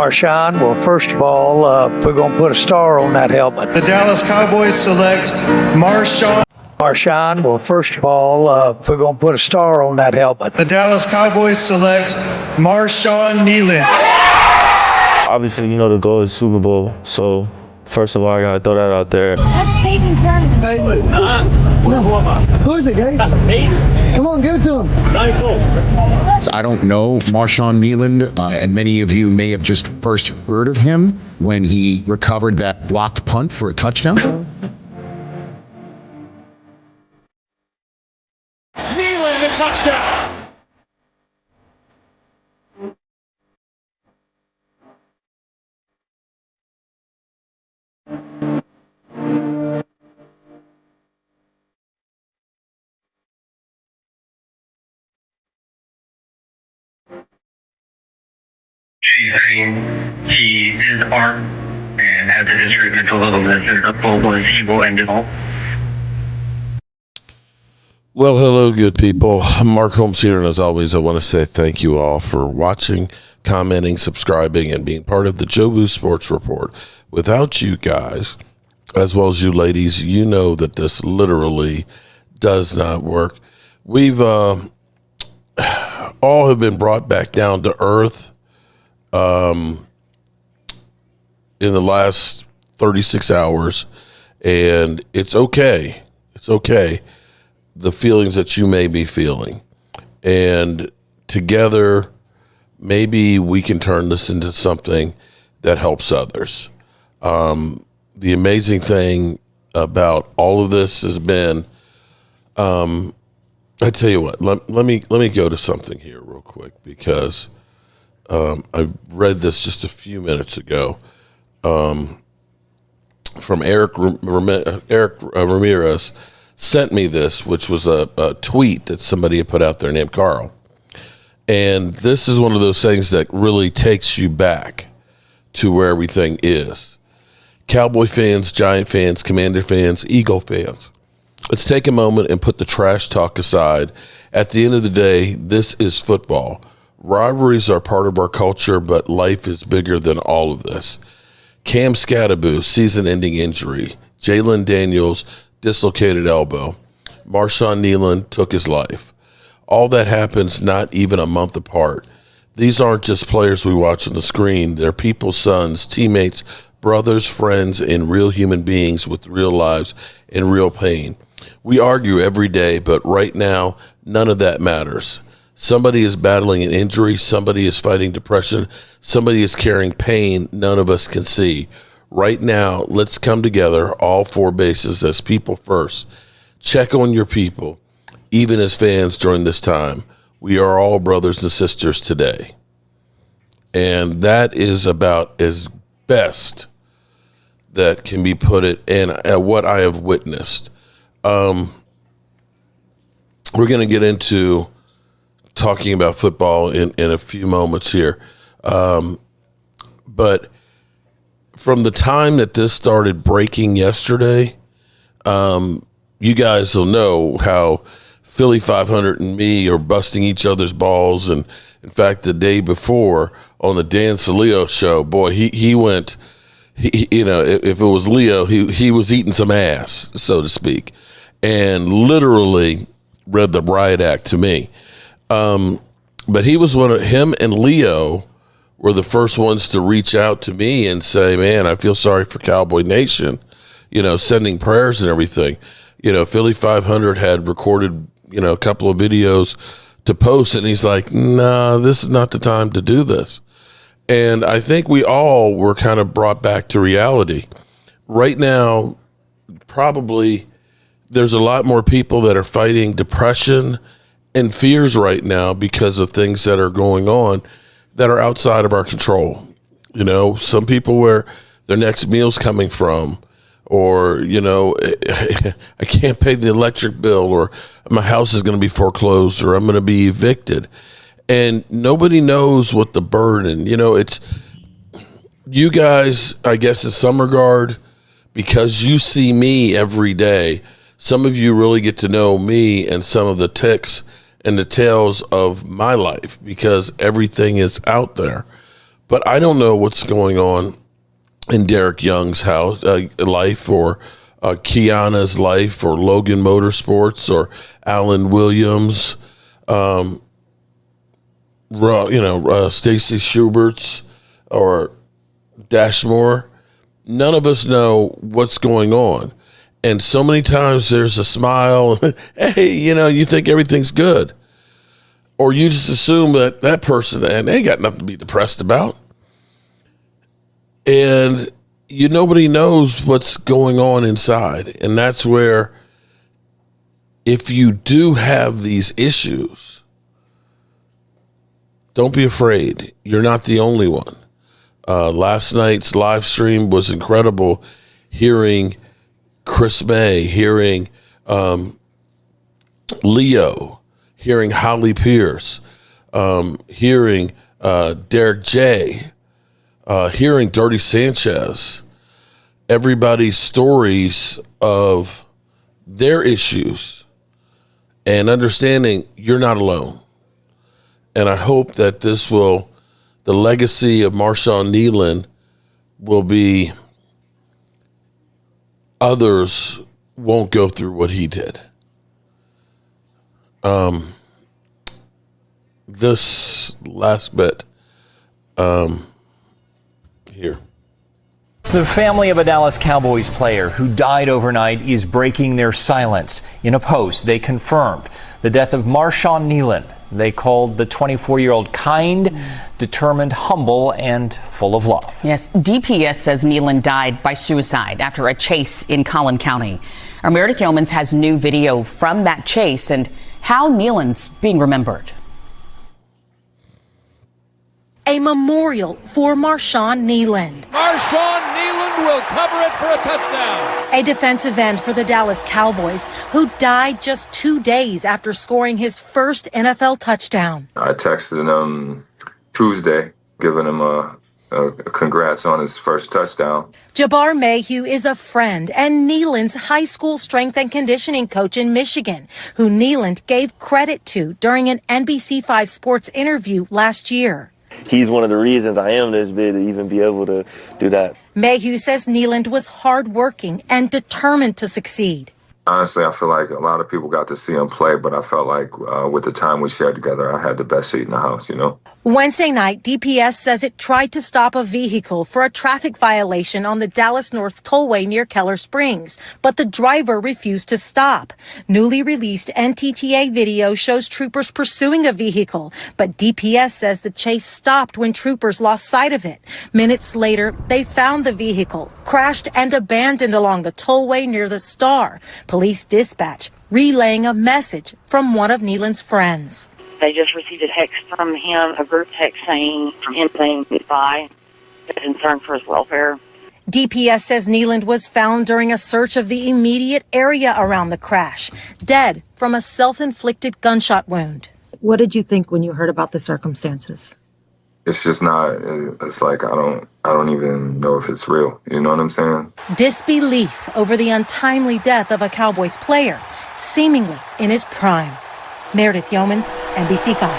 Marshawn, well, first of all, we're going to put a star on that helmet. The Dallas Cowboys select Marshawn, well, first of all, we're going to put a star on that helmet. The Dallas Cowboys select Marshawn Kneeland. Obviously, the goal is Super Bowl, so first of all, I got to throw that out there. That's Peyton's son. Who is it, guys? Come on, give it to him. I don't know Marshawn Kneeland, and many of you may have just first heard of him when he recovered that blocked punt for a touchdown. Kneeland, the touchdown. He is armed and has a history of mental illness and a full-blown evil end it all. Well, hello, good people. Mark Holmes here, and as always, I want to say thank you all for watching, commenting, subscribing, and being part of the Jobu Sports Report. Without you guys, as well as you ladies, you know that this literally does not work. We've all have been brought back down to earth in the last 36 hours, and it's okay. It's okay. The feelings that you may be feeling, and together, maybe we can turn this into something that helps others. The amazing thing about all of this has been, I tell you what, let me go to something here real quick, because I read this just a few minutes ago from Eric Ramirez sent me this, which was a tweet that somebody had put out there named Carl. And this is one of those things that really takes you back to where everything is. Cowboy fans, Giant fans, Commander fans, Eagle fans. Let's take a moment and put the trash talk aside. At the end of the day, this is football. Rivalries are part of our culture, but life is bigger than all of this. Cam Scattaboo, season-ending injury. Jalen Daniels, dislocated elbow. Marshawn Kneeland took his life. All that happens not even a month apart. These aren't just players we watch on the screen. They're people's sons, teammates, brothers, friends, and real human beings with real lives and real pain. We argue every day, but right now, none of that matters. Somebody is battling an injury. Somebody is fighting depression. Somebody is carrying pain none of us can see. Right now, let's come together, all four bases, as people first. Check on your people, even as fans during this time. We are all brothers and sisters today. And that is about as best that can be put it in what I have witnessed. We're going to get into talking about football in a few moments here. But from the time that this started breaking yesterday, you guys will know how Philly 500 and me are busting each other's balls. And in fact, the day before on the Dan Salio show, boy, he went, if it was Leo, he was eating some ass, so to speak, and literally read the riot act to me. But him and Leo were the first ones to reach out to me and say, man, I feel sorry for Cowboy Nation, sending prayers and everything. Philly 500 had recorded, a couple of videos to post, and he's like, nah, this is not the time to do this. And I think we all were kind of brought back to reality. Right now, probably there's a lot more people that are fighting depression and fears right now because of things that are going on that are outside of our control. Some people where their next meal's coming from, or, I can't pay the electric bill, or my house is going to be foreclosed, or I'm going to be evicted. And nobody knows what the burden, it's you guys, I guess in some regard, because you see me every day, some of you really get to know me and some of the ticks and the tales of my life, because everything is out there. But I don't know what's going on in Derek Young's life, or Kiana's life, or Logan Motorsports, or Alan Williams, Stacy Schubert's, or Dashmore. None of us know what's going on. And so many times there's a smile. Hey, you think everything's good. Or you just assume that person, and they ain't got nothing to be depressed about. And nobody knows what's going on inside. And that's where, if you do have these issues, don't be afraid. You're not the only one. Last night's live stream was incredible, hearing Chris May, hearing Leo, hearing Holly Pierce, hearing Derek J., hearing Dirty Sanchez, everybody's stories of their issues, and understanding you're not alone. And I hope that the legacy of Marshawn Kneeland will be, others won't go through what he did. This last bit, here. The family of a Dallas Cowboys player who died overnight is breaking their silence. In a post, they confirmed the death of Marshawn Kneeland. They called the 24-year-old kind, determined, humble, and full of love. Yes, DPS says Kneeland died by suicide after a chase in Collin County. Our Meredith Yeomans has new video from that chase and how Kneeland's being remembered. A memorial for Marshawn Kneeland. Marshawn Kneeland will cover it for a touchdown. A defensive end for the Dallas Cowboys who died just 2 days after scoring his first NFL touchdown. I texted him Tuesday, giving him a congrats on his first touchdown. Jabbar Mayhew is a friend and Kneeland's high school strength and conditioning coach in Michigan, who Kneeland gave credit to during an NBC5 Sports interview last year. He's one of the reasons I am this big, to even be able to do that. Mayhew says Kneeland was hardworking and determined to succeed. Honestly, I feel like a lot of people got to see him play, but I felt like with the time we shared together, I had the best seat in the house, Wednesday night, DPS says it tried to stop a vehicle for a traffic violation on the Dallas North Tollway near Keller Springs, but the driver refused to stop. Newly released NTTA video shows troopers pursuing a vehicle, but DPS says the chase stopped when troopers lost sight of it. Minutes later, they found the vehicle, crashed and abandoned along the tollway near the Star. Police dispatch relaying a message from one of Kneeland's friends. They just received a text from him, a group text saying goodbye, concern for his welfare. DPS says Kneeland was found during a search of the immediate area around the crash, dead from a self-inflicted gunshot wound. What did you think when you heard about the circumstances? It's just not, it's like, I don't even know if it's real. You know what I'm saying? Disbelief over the untimely death of a Cowboys player, seemingly in his prime. Meredith Yeomans, NBC5.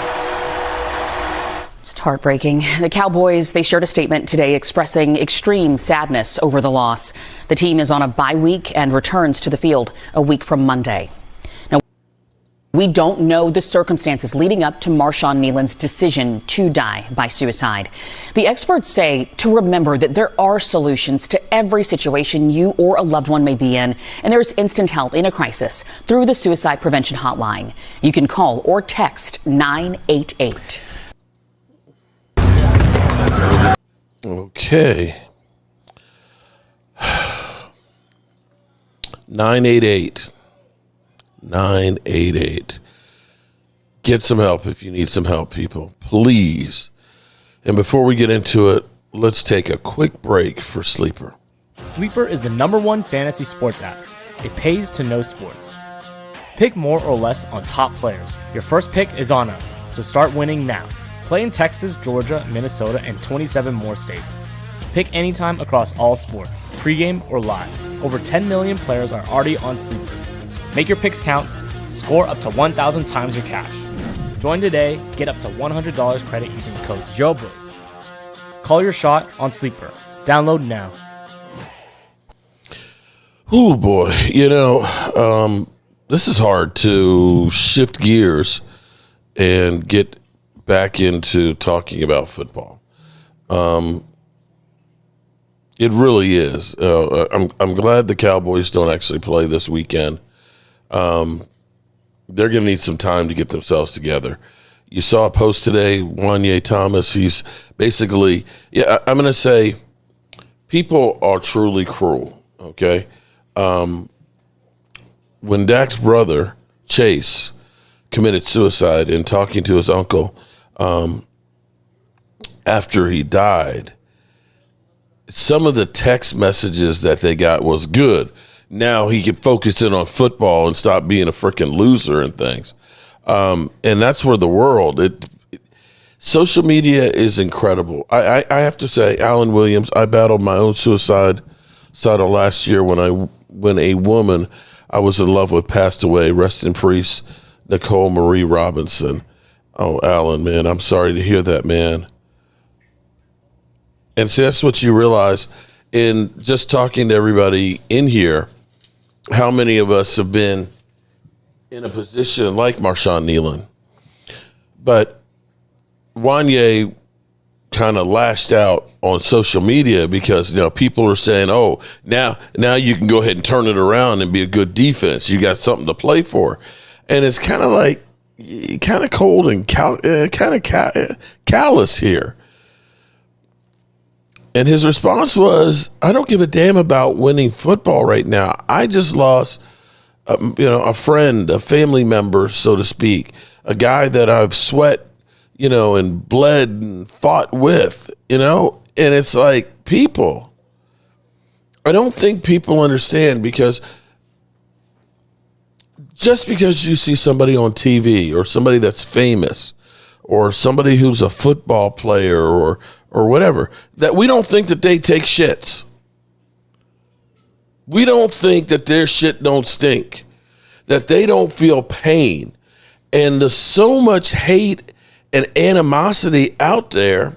Just heartbreaking. The Cowboys, they shared a statement today expressing extreme sadness over the loss. The team is on a bye week and returns to the field a week from Monday. Now, we don't know the circumstances leading up to Marshawn Kneeland's decision to die by suicide. The experts say to remember that there are solutions to every situation you or a loved one may be in, and there's instant help in a crisis through the Suicide Prevention Hotline. You can call or text 988. Okay. 988. 988. Get some help if you need some help, people. Please. And before we get into it, let's take a quick break for Sleeper. Sleeper is the #1 fantasy sports app. It pays to know sports. Pick more or less on top players. Your first pick is on us, so start winning now. Play in Texas, Georgia, Minnesota, and 27 more states. Pick anytime across all sports, pregame or live. Over 10 million players are already on Sleeper. Make your picks count. Score up to 1,000 times your cash. Join today. Get up to $100 credit using the code JOBRO. Call your shot on Sleeper. Download now. Oh boy, this is hard to shift gears and get back into talking about football. It really is. I'm glad the Cowboys don't actually play this weekend. They're going to need some time to get themselves together. You saw a post today, Wanye Thomas. He's basically, I'm going to say people are truly cruel, okay? When Dak's brother, Chase, committed suicide and talking to his uncle after he died, some of the text messages that they got was good. Now he can focus in on football and stop being a freaking loser and things. And that's where the world, social media is incredible. I have to say, Alan Williams, I battled my own suicidal last year when a woman I was in love with passed away. Rest in peace, Nicole Marie Robinson. Oh, Alan, man, I'm sorry to hear that, man. And see, that's what you realize in just talking to everybody in here, how many of us have been in a position like Marshawn Nealon. But Wanye kind of lashed out on social media because, people are saying, oh, now you can go ahead and turn it around and be a good defense. You got something to play for. And it's kind of like, kind of cold and kind of callous here. And his response was, I don't give a damn about winning football right now. I just lost, a friend, a family member, so to speak, a guy that I've sweat, and bled and fought with, and it's like, people, I don't think people understand, because just because you see somebody on TV or somebody that's famous or somebody who's a football player or whatever, that we don't think that they take shits. We don't think that their shit don't stink, that they don't feel pain. And there's so much hate and animosity out there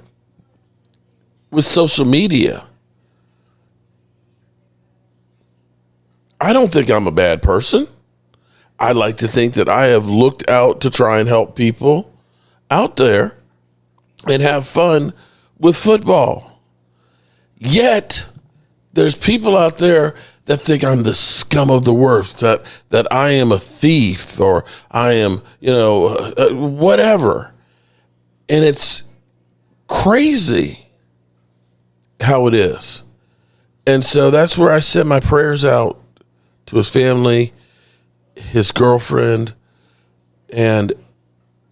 with social media. I don't think I'm a bad person. I like to think that I have looked out to try and help people out there and have fun with football. Yet there's people out there that think I'm the scum of the earth, that I am a thief, or I am, whatever. And it's crazy how it is. And so that's where I sent my prayers out to his family, his girlfriend, and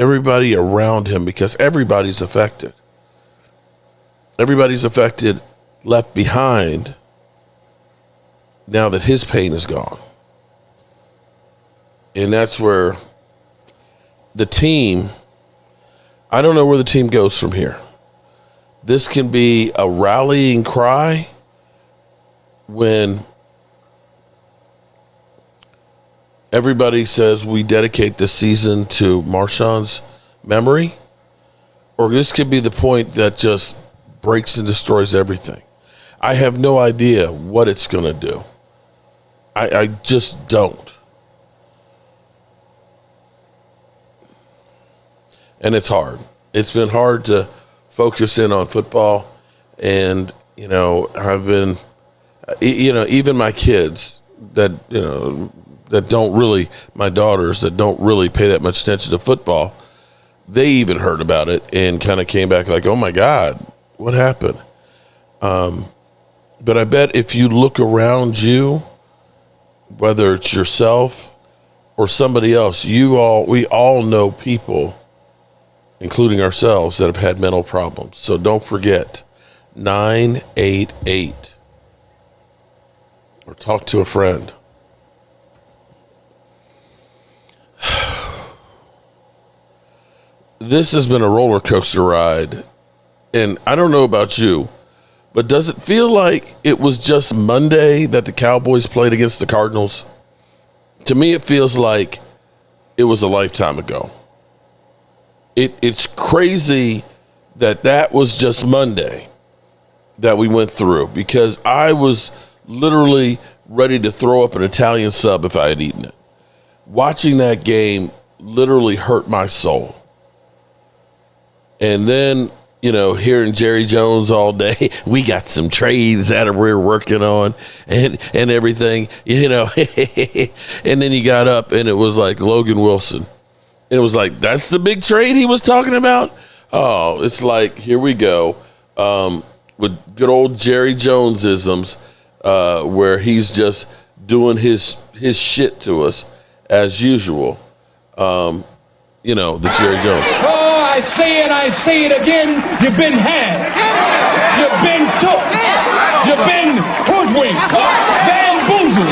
everybody around him, because everybody's affected. Everybody's affected, left behind, now that his pain is gone. And that's where the team, I don't know where the team goes from here. This can be a rallying cry when everybody says we dedicate this season to Marshawn's memory, or this could be the point that just breaks and destroys everything. I have no idea what it's going to do. I just don't. And it's hard. It's been hard to focus in on football. And, I've been, even my kids that don't really, my daughters that don't really pay that much attention to football, they even heard about it and kind of came back like, oh my God, what happened? But I bet if you look around you, whether it's yourself or somebody else, we all know people, including ourselves, that have had mental problems. So don't forget 988, or talk to a friend. This has been a roller coaster ride, and I don't know about you, but does it feel like it was just Monday that the Cowboys played against the Cardinals? To me, it feels like it was a lifetime ago. It's crazy that was just Monday. that we went through, because I was literally ready to throw up an Italian sub if I had eaten it. Watching that game literally hurt my soul. And then, hearing Jerry Jones all day, we got some trades that we're working on and everything, and then you got up and it was like Logan Wilson. And it was like, that's the big trade he was talking about? Oh, it's like, here we go. With good old Jerry Jones-isms, where he's just doing his shit to us as usual. The Jerry Jones. Oh, I say it again. You've been had. You've been took. You've been hoodwinked, bamboozled,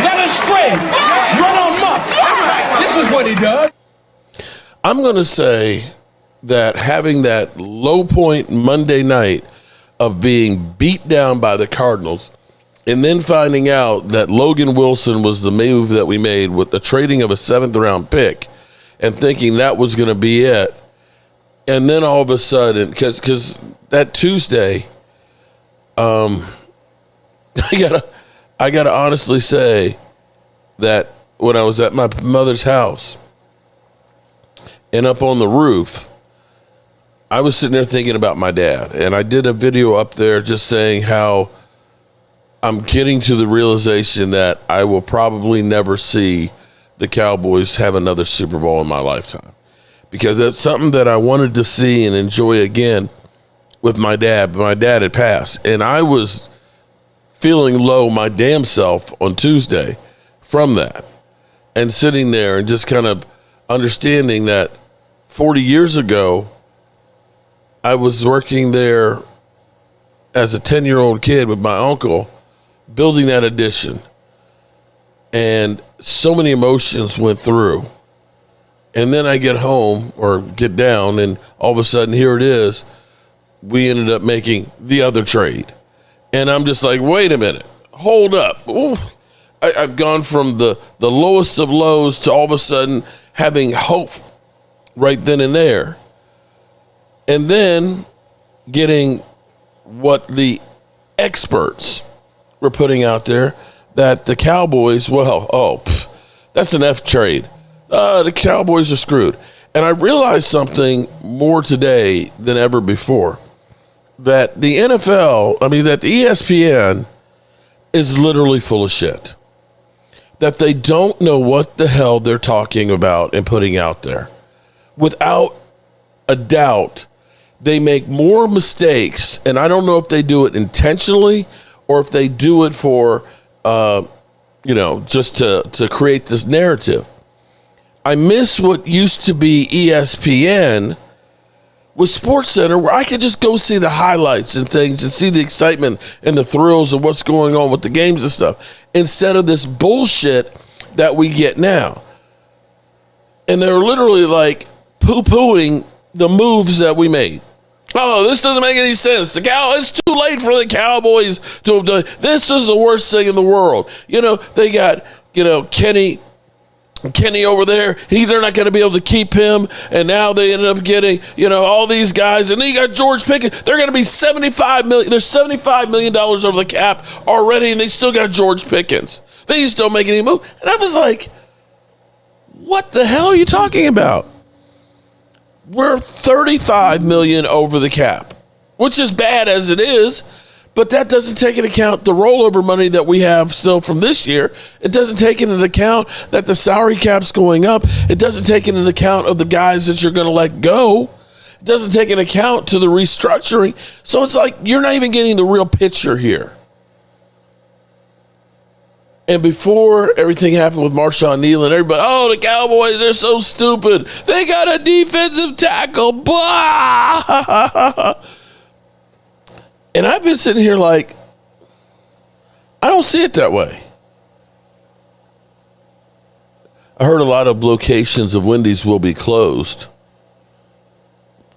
led astray, run amok. This is what he does. I'm going to say that having that low point Monday night of being beat down by the Cardinals, and then finding out that Logan Wilson was the move that we made with the trading of a 7th-round pick, and thinking that was going to be it, and then all of a sudden, because that Tuesday, I gotta honestly say that when I was at my mother's house and up on the roof, I was sitting there thinking about my dad, and I did a video up there just saying how I'm getting to the realization that I will probably never see the Cowboys have another Super Bowl in my lifetime, because it's something that I wanted to see and enjoy again with my dad, but my dad had passed, and I was feeling low my damn self on Tuesday from that, and sitting there and just kind of understanding that 40 years ago, I was working there as a 10-year-old kid with my uncle, building that addition. And so many emotions went through. And then I get home or get down, and all of a sudden, here it is. We ended up making the other trade. And I'm just like, wait a minute. Hold up. Ooh. I've gone from the lowest of lows to all of a sudden having hope right then and there. And then getting what the experts were putting out there, that the Cowboys, that's an F trade. The Cowboys are screwed. And I realized something more today than ever before, that the NFL, that the ESPN is literally full of shit. That they don't know what the hell they're talking about and putting out there. Without a doubt, they make more mistakes, and I don't know if they do it intentionally or if they do it for, just to create this narrative. I miss what used to be ESPN with SportsCenter, where I could just go see the highlights and things and see the excitement and the thrills of what's going on with the games and stuff, instead of this bullshit that we get now. And they're literally like poo-pooing the moves that we made. Oh, this doesn't make any sense. It's too late for the Cowboys to have done. This is the worst thing in the world. They got, Kenny over there. They're not going to be able to keep him. And now they ended up getting, all these guys. And then you got George Pickens. They're going to be $75 million. There's $75 million over the cap already, and they still got George Pickens. They just don't make any move. And I was like, what the hell are you talking about? We're $35 million over the cap, which is bad as it is, but that doesn't take into account the rollover money that we have still from this year. It doesn't take into account that the salary cap's going up. It doesn't take into account of the guys that you're going to let go. It doesn't take into account to the restructuring. So it's like you're not even getting the real picture here. And before everything happened with Marshawn Neal, everybody, the Cowboys, they're so stupid. They got a defensive tackle. Blah! And I've been sitting here like, I don't see it that way. I heard a lot of locations of Wendy's will be closed.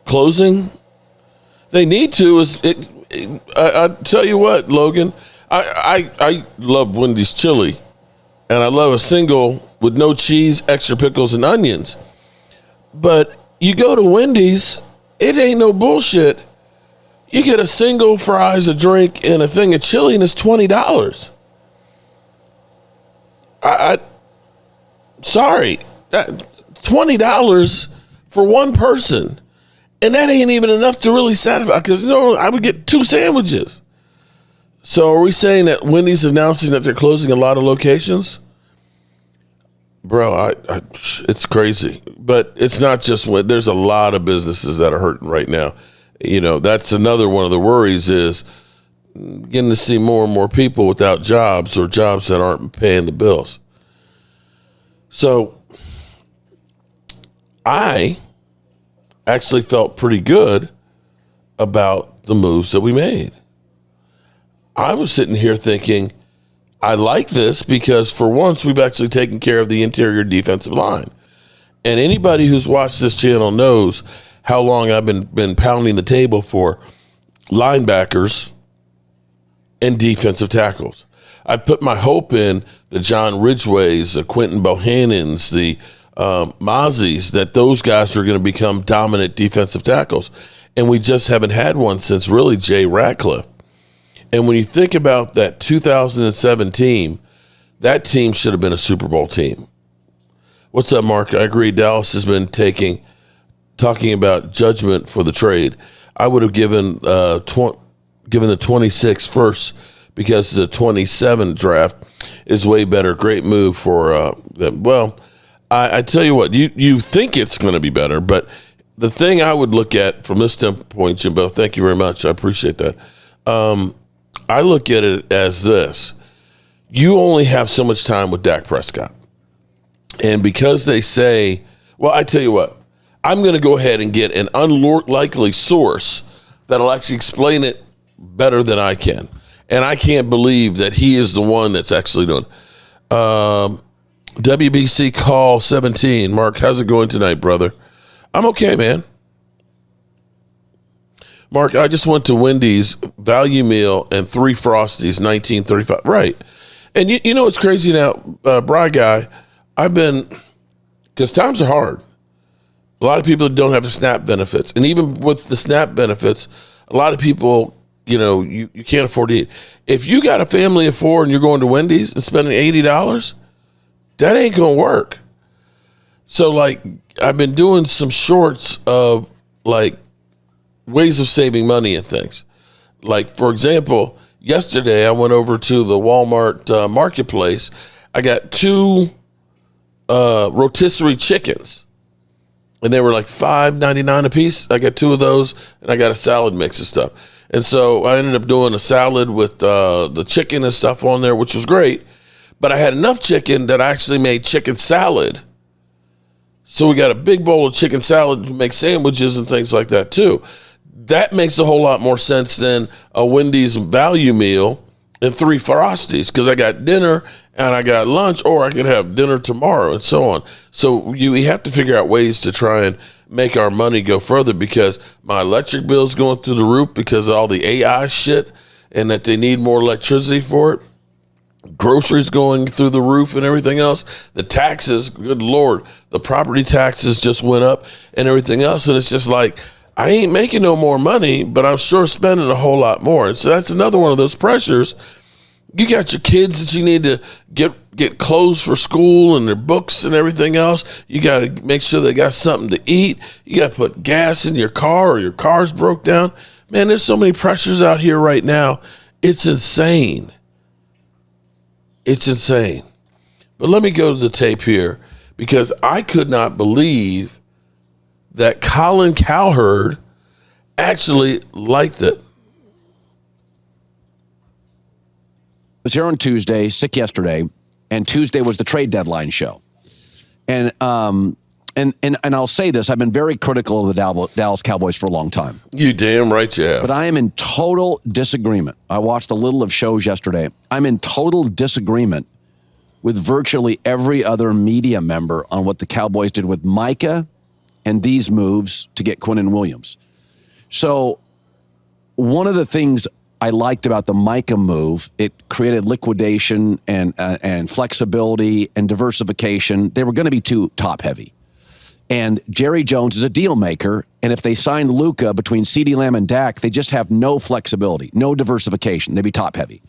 Closing? They need to. I tell you what, Logan, I love Wendy's chili, and I love a single with no cheese, extra pickles, and onions. But you go to Wendy's, it ain't no bullshit. You get a single fries, a drink, and a thing of chili, and it's $20. Sorry, $20 for one person, and that ain't even enough to really satisfy. Because I would get 2 sandwiches. So are we saying that Wendy's announcing that they're closing a lot of locations? Bro, it's crazy. But it's not just when there's a lot of businesses that are hurting right now. That's another one of the worries is getting to see more and more people without jobs or jobs that aren't paying the bills. So I actually felt pretty good about the moves that we made. I was sitting here thinking, I like this because for once we've actually taken care of the interior defensive line. And anybody who's watched this channel knows how long I've been pounding the table for linebackers and defensive tackles. I put my hope in the John Ridgways, the Quentin Bohannons, the Mozzies, that those guys are going to become dominant defensive tackles. And we just haven't had one since really Jay Ratcliffe. And when you think about that 2007 team, that team should have been a Super Bowl team. What's up, Mark? I agree. Dallas has been talking about judgment for the trade. I would have given the 26 first because the 27 draft is way better. Great move for them. Well, I tell you what, you think it's going to be better, but the thing I would look at from this standpoint, Jimbo, thank you very much. I appreciate that. I look at it as this. You only have so much time with Dak Prescott. And because they say, well, I tell you what, I'm going to go ahead and get an unlikely source that'll actually explain it better than I can. And I can't believe that he is the one that's actually doing it. WBC call 17. Mark, how's it going tonight, brother? I'm okay, man. Mark, I just went to Wendy's value meal and 3 Frosties, $19.35. Right. And you know what's crazy now, Bri Guy, because times are hard. A lot of people don't have the SNAP benefits. And even with the SNAP benefits, a lot of people, you can't afford to eat. If you got a family of 4 and you're going to Wendy's and spending $80, that ain't going to work. So, I've been doing some shorts of, ways of saving money and things. For example, yesterday I went over to the Walmart marketplace. I got 2 rotisserie chickens, and they were $5.99 a piece. I got 2 of those, and I got a salad mix and stuff. And so I ended up doing a salad with the chicken and stuff on there, which was great. But I had enough chicken that I actually made chicken salad. So we got a big bowl of chicken salad to make sandwiches and things like that too. That makes a whole lot more sense than a Wendy's value meal and 3 Frosties, because I got dinner and I got lunch, or I could have dinner tomorrow and so on. So we have to figure out ways to try and make our money go further, because my electric bill's going through the roof because of all the AI shit and that they need more electricity for it. Groceries going through the roof and everything else. The taxes, good Lord, the property taxes just went up and everything else. And it's just I ain't making no more money, but I'm sure spending a whole lot more. And so that's another one of those pressures. You got your kids that you need to get clothes for school and their books and everything else. You got to make sure they got something to eat. You got to put gas in your car, or your car's broke down. Man, there's so many pressures out here right now. It's insane. It's insane. But let me go to the tape here, because I could not believe that Colin Cowherd actually liked it. Was here on Tuesday, sick yesterday, and Tuesday was the trade deadline show. And I'll say this, I've been very critical of the Dallas Cowboys for a long time. You damn right you have. But I am in total disagreement. I watched a little of shows yesterday. I'm in total disagreement with virtually every other media member on what the Cowboys did with Micah and these moves to get Quinnen Williams. So one of the things I liked about the Micah move, it created liquidation and flexibility and diversification. They were going to be too top heavy. And Jerry Jones is a deal maker, and if they signed Luka between CeeDee Lamb and Dak, they just have no flexibility, no diversification. They'd be top-heavy.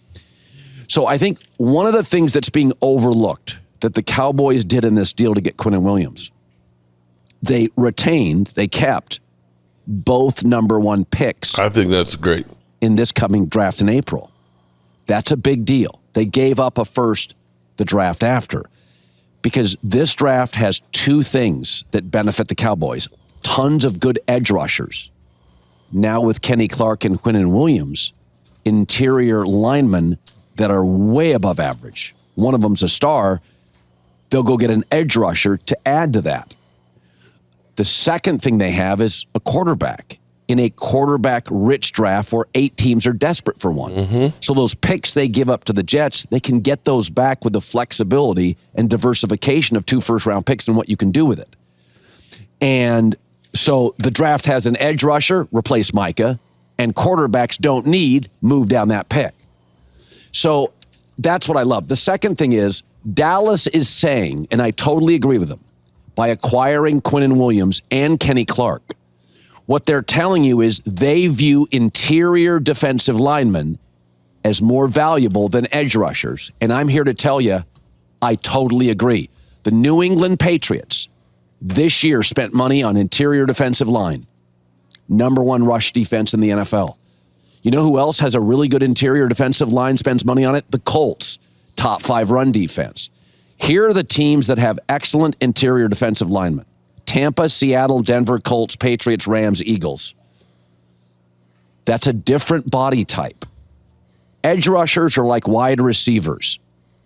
So I think one of the things that's being overlooked that the Cowboys did in this deal to get Quinnen Williams, they kept both number 1 picks. I think that's great. In this coming draft in April. That's a big deal. They gave up a first the draft after. Because this draft has 2 things that benefit the Cowboys. Tons of good edge rushers. Now with Kenny Clark and Quinnen Williams, interior linemen that are way above average. One of them's a star. They'll go get an edge rusher to add to that. The second thing they have is a quarterback in a quarterback-rich draft where 8 teams are desperate for one. So those picks they give up to the Jets, they can get those back with the flexibility and diversification of 2 first-round picks and what you can do with it. And so the draft has an edge rusher, replace Micah, and quarterbacks don't need, move down that pick. So that's what I love. The second thing is Dallas is saying, and I totally agree with them, by acquiring Quinnen Williams and Kenny Clark, what they're telling you is they view interior defensive linemen as more valuable than edge rushers. And I'm here to tell you, I totally agree. The New England Patriots this year spent money on interior defensive line. Number 1 rush defense in the NFL. You know who else has a really good interior defensive line, spends money on it? The Colts, top 5 run defense. Here are the teams that have excellent interior defensive linemen. Tampa, Seattle, Denver, Colts, Patriots, Rams, Eagles. That's a different body type. Edge rushers are like wide receivers.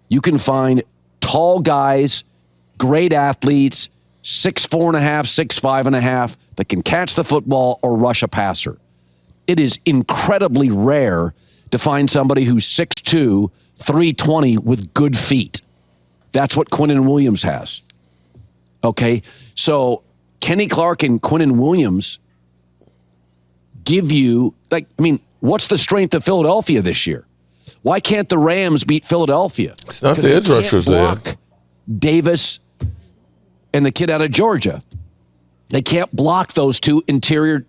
You can find tall guys, great athletes, 6'4.5", 6'5.5", that can catch the football or rush a passer. It is incredibly rare to find somebody who's 6'2", 320 with good feet. That's what Quinnen Williams has. Okay, so Kenny Clark and Quinnen Williams give you, what's the strength of Philadelphia this year? Why can't the Rams beat Philadelphia? It's not the edge rushers they have. Davis and the kid out of Georgia. They can't block those 2 interior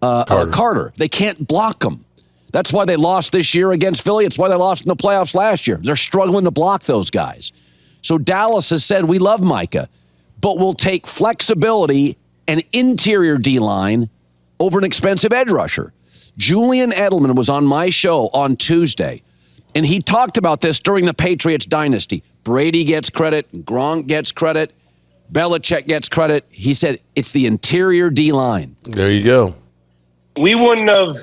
Carter. They can't block them. That's why they lost this year against Philly. It's why they lost in the playoffs last year. They're struggling to block those guys. So Dallas has said, we love Micah, but we'll take flexibility and interior D-line over an expensive edge rusher. Julian Edelman was on my show on Tuesday, and he talked about this during the Patriots dynasty. Brady gets credit, Gronk gets credit, Belichick gets credit. He said it's the interior D-line. There you go. We wouldn't have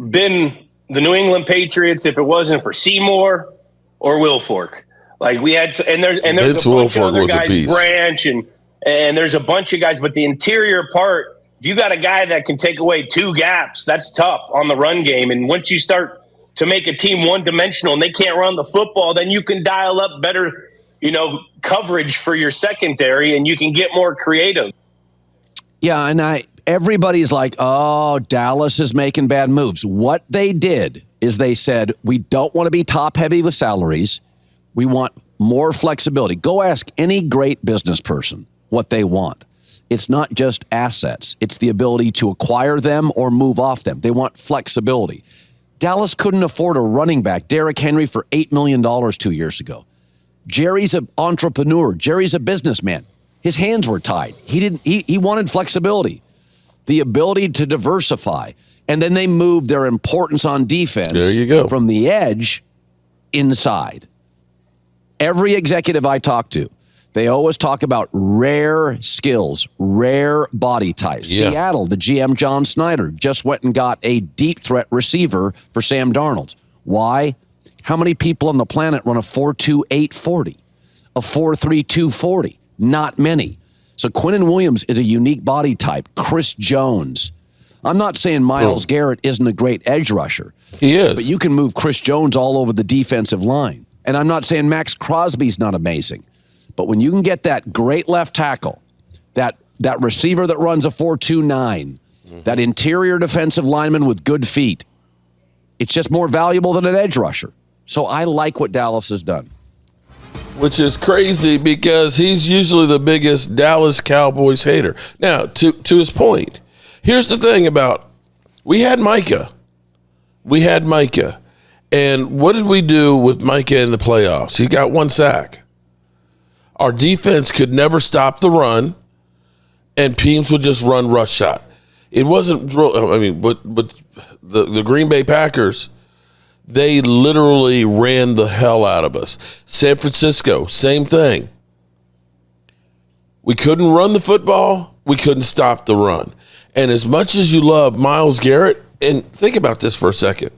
been the New England Patriots if it wasn't for Seymour or Wilfork. Like we had, and there's a bunch of other guys, Branch, and there's a bunch of guys, but the interior part, if you got a guy that can take away 2 gaps, that's tough on the run game. And once you start to make a team one-dimensional and they can't run the football, then you can dial up better, coverage for your secondary, and you can get more creative. Yeah, and everybody's like, oh, Dallas is making bad moves. What they did is they said, we don't want to be top-heavy with salaries. We want more flexibility. Go ask any great business person what they want. It's not just assets. It's the ability to acquire them or move off them. They want flexibility. Dallas couldn't afford a running back, Derrick Henry, for $8 million 2 years ago. Jerry's an entrepreneur. Jerry's a businessman. His hands were tied. He wanted flexibility, the ability to diversify. And then they moved their importance on defense from the edge inside. Every executive I talk to, they always talk about rare skills, rare body types. Yeah. Seattle, the GM John Snyder just went and got a deep threat receiver for Sam Darnold. Why? How many people on the planet run a 4.2 840, a 4.3 240? Not many. So Quinnen Williams is a unique body type. Chris Jones. I'm not saying Myles Garrett isn't a great edge rusher. He is. But you can move Chris Jones all over the defensive line. And I'm not saying Max Crosby's not amazing. But when you can get that great left tackle, that receiver that runs a 4.29, that interior defensive lineman with good feet, it's just more valuable than an edge rusher. So I like what Dallas has done. which is crazy because he's usually the biggest Dallas Cowboys hater. Now, to his point, here's the thing about, we had Micah. And what did we do with Micah in the playoffs? He got 1 sack. Our defense could never stop the run, and teams would just run rush shot. It wasn't, but the Green Bay Packers, they literally ran the hell out of us. San Francisco, same thing. We couldn't run the football. We couldn't stop the run. And as much as you love Myles Garrett, and think about this for a second.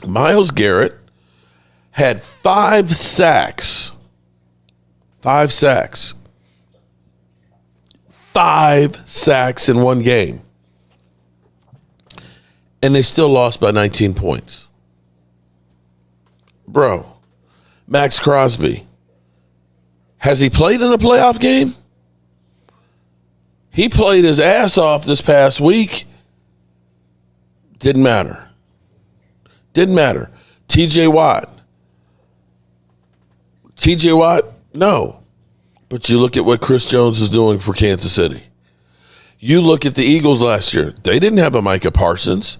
Myles Garrett had 5 sacks. 5 sacks. 5 sacks in one game. And they still lost by 19 points. Bro, Max Crosby, has he played in a playoff game? He played his ass off this past week. Didn't matter. TJ Watt, no. But you look at what Chris Jones is doing for Kansas City. You look at the Eagles last year. They didn't have a Micah Parsons.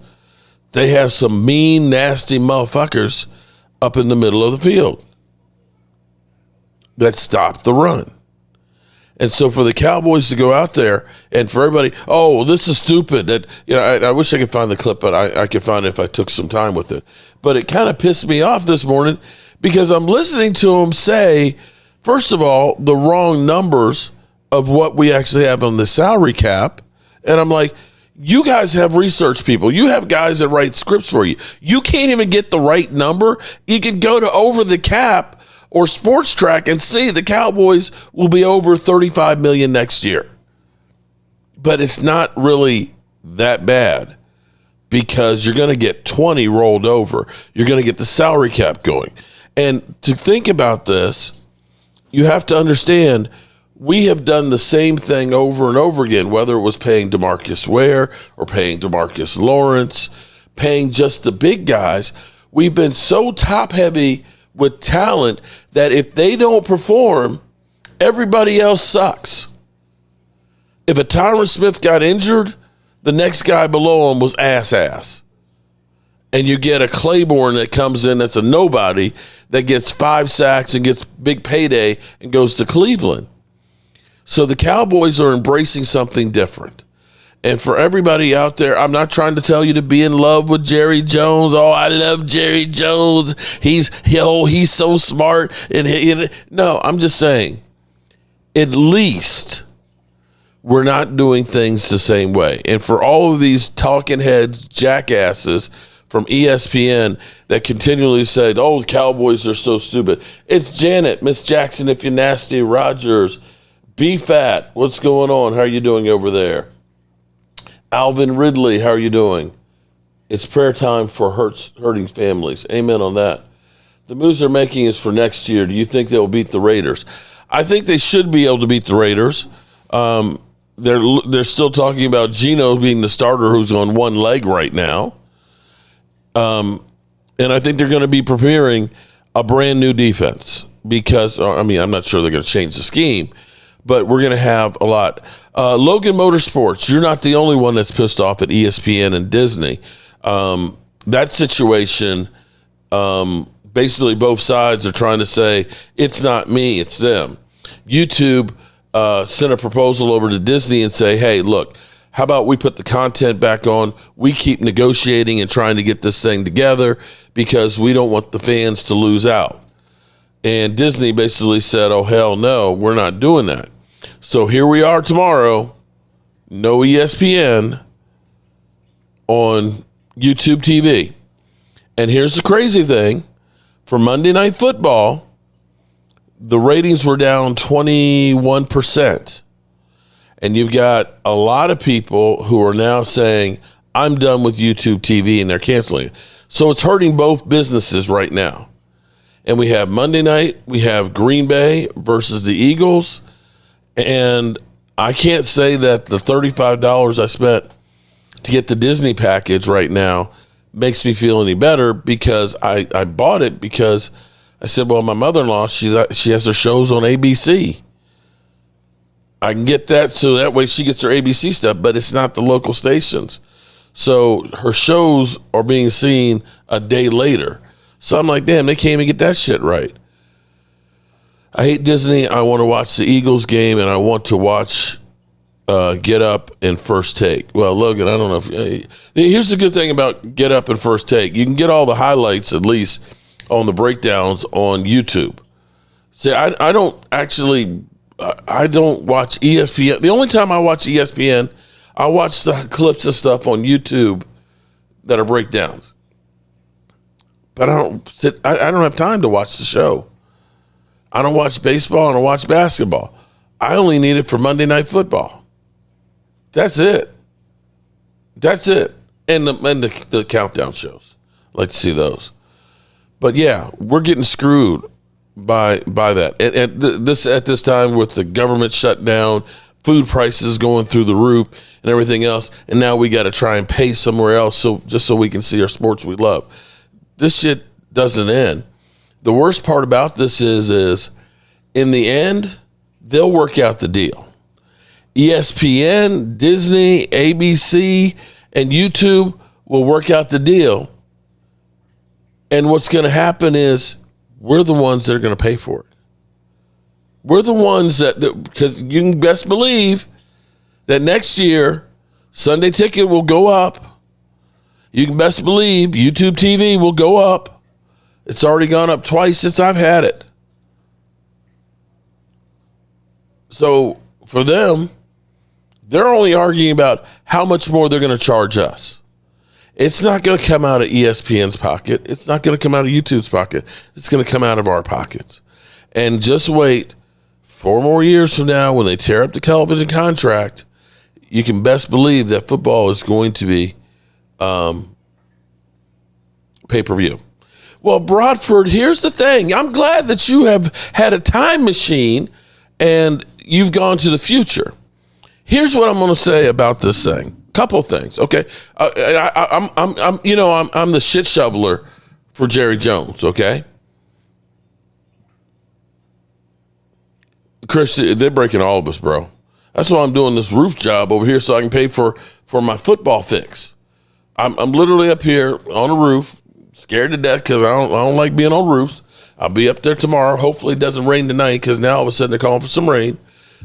They have some mean, nasty motherfuckers up in the middle of the field that stopped the run. And so for the Cowboys to go out there and for everybody, oh, this is stupid. That, I wish I could find the clip, but I could find it if I took some time with it. But it kind of pissed me off this morning because I'm listening to him say, first of all, the wrong numbers of what we actually have on the salary cap. And I'm like, you guys have research people. You have guys that write scripts for you. You can't even get the right number. You can go to Over the Cap or Sports Track and see the Cowboys will be over $35 million next year. But it's not really that bad because you're going to get 20 rolled over. You're going to get the salary cap going. And to think about this, you have to understand we have done the same thing over and over again, whether it was paying DeMarcus Ware or paying DeMarcus Lawrence, paying just the big guys. We've been so top heavy with talent that if they don't perform, everybody else sucks. If a Tyron Smith got injured, the next guy below him was ass. And you get a Claiborne that comes in that's a nobody that gets 5 sacks and gets big payday and goes to Cleveland. So the Cowboys are embracing something different. And for everybody out there, I'm not trying to tell you to be in love with Jerry Jones. Oh, I love Jerry Jones. He's so smart. No, I'm just saying, at least we're not doing things the same way. And for all of these talking heads, jackasses from ESPN that continually say, oh, the Cowboys are so stupid. It's Janet, Miss Jackson, if you're nasty, Rogers, B-Fat, what's going on? How are you doing over there? Alvin Ridley, how are you doing? It's prayer time for hurting families. Amen on that. The moves they're making is for next year. Do you think they'll beat the Raiders? I think they should be able to beat the Raiders. They're still talking about Geno being the starter who's on one leg right now. And I think they're going to be preparing a brand new defense because, I'm not sure they're going to change the scheme, but we're going to have a lot. Logan Motorsports, you're not the only one that's pissed off at ESPN and Disney. That situation, basically both sides are trying to say, it's not me, it's them. YouTube sent a proposal over to Disney and say, hey, look, how about we put the content back on? We keep negotiating and trying to get this thing together because we don't want the fans to lose out. And Disney basically said, oh, hell no, we're not doing that. So here we are tomorrow, no ESPN on YouTube TV. And here's the crazy thing. For Monday Night Football, the ratings were down 21%. And you've got a lot of people who are now saying, I'm done with YouTube TV, and they're canceling it. So it's hurting both businesses right now. And we have Monday night, we have Green Bay versus the Eagles. And I can't say that the $35 I spent to get the Disney package right now makes me feel any better because I bought it because I said, well, my mother-in-law, she has her shows on ABC. I can get that so that way she gets her ABC stuff, but it's not the local stations. So her shows are being seen a day later. So I'm like, damn, they can't even get that shit right. I hate Disney. I want to watch the Eagles game, and I want to watch Get Up and First Take. Well, Logan, I don't know if here's the good thing about Get Up and First Take. You can get all the highlights, at least, on the breakdowns on YouTube. See, I don't watch ESPN. The only time I watch ESPN, I watch the clips of stuff on YouTube that are breakdowns. But I don't have time to watch the show. I don't watch baseball. I don't watch basketball. I only need it for Monday Night Football. That's it. And the countdown shows. I like to see those. But yeah, we're getting screwed by that. And this at this time with the government shut down, food prices going through the roof and everything else, and now we got to try and pay somewhere else just so we can see our sports we love. This shit doesn't end. The worst part about this is in the end, they'll work out the deal. ESPN, Disney, ABC, and YouTube will work out the deal. And what's going to happen is we're the ones that are going to pay for it. We're the ones because you can best believe that next year, Sunday ticket will go up. You can best believe YouTube TV will go up. It's already gone up twice since I've had it. So for them, they're only arguing about how much more they're going to charge us. It's not going to come out of ESPN's pocket. It's not going to come out of YouTube's pocket. It's going to come out of our pockets. And just wait 4 more years from now when they tear up the television contract, you can best believe that football is going to be pay-per-view. Well, Broadford, here's the thing. I'm glad that you have had a time machine and you've gone to the future. Here's what I'm going to say about this thing. Couple things, okay? I'm the shit shoveler for Jerry Jones, okay? Chris, they're breaking all of us, bro. That's why I'm doing this roof job over here so I can pay for my football fix. I'm literally up here on a roof, scared to death because I don't like being on roofs. I'll be up there tomorrow. Hopefully it doesn't rain tonight because now all of a sudden they're calling for some rain.